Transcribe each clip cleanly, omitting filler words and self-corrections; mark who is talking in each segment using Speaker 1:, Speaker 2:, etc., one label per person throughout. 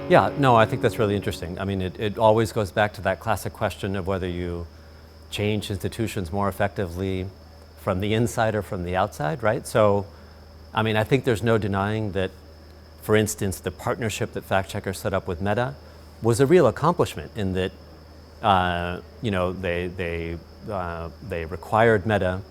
Speaker 1: Yeah, no, I think that's really interesting. I mean, it always goes back to that classic question of whether you change institutions more effectively from the inside or from the outside, right? So, I mean, I think there's no denying that, for instance, the partnership that fact checkers set up with Meta was a real accomplishment in that, you know, they required Meta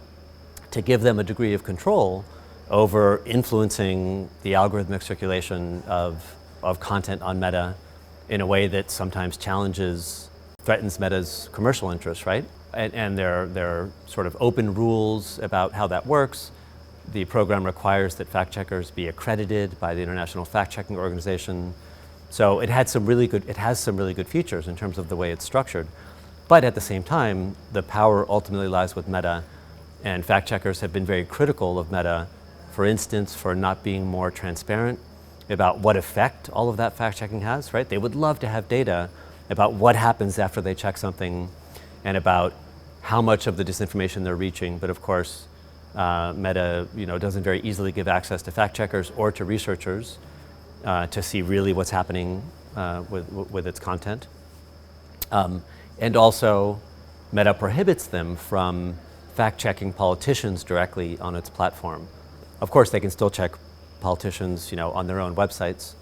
Speaker 1: to give them a degree of control over influencing the algorithmic circulation of content on Meta in a way that sometimes threatens Meta's commercial interests, right? And there are sort of open rules about how that works. The program requires that fact checkers be accredited by the International Fact Checking Organization. So it has some really good features in terms of the way it's structured. But at the same time, the power ultimately lies with Meta, and fact checkers have been very critical of Meta, for instance, for not being more transparent about what effect all of that fact checking has, right? They would love to have data about what happens after they check something and about how much of the disinformation they're reaching. But of course, Meta, you know, doesn't very easily give access to fact checkers or to researchers to see really what's happening with its content. And also, Meta prohibits them from fact checking politicians directly on its platform. Of course, they can still check politicians, you know, on their own websites,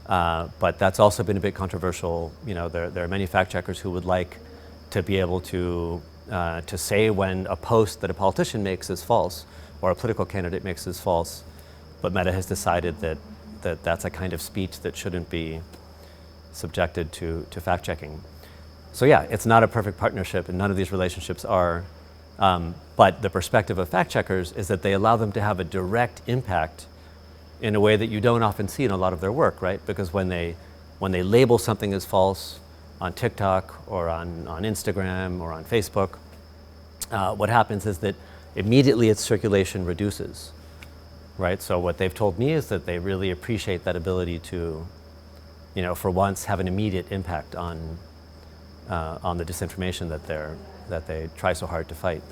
Speaker 1: but that's also been a bit controversial. You know, there are many fact checkers who would like to be able to say when a post that a politician makes is false or a political candidate makes is false, but Meta has decided that that's a kind of speech that shouldn't be subjected to fact checking. So yeah, it's not a perfect partnership, and none of these relationships are. But the perspective of fact checkers is that they allow them to have a direct impact in a way that you don't often see in a lot of their work, right? Because when they label something as false on TikTok or on Instagram or on Facebook, what happens is that immediately its circulation reduces, right? So what they've told me is that they really appreciate that ability to, you know, for once have an immediate impact on the disinformation that they try so hard to fight.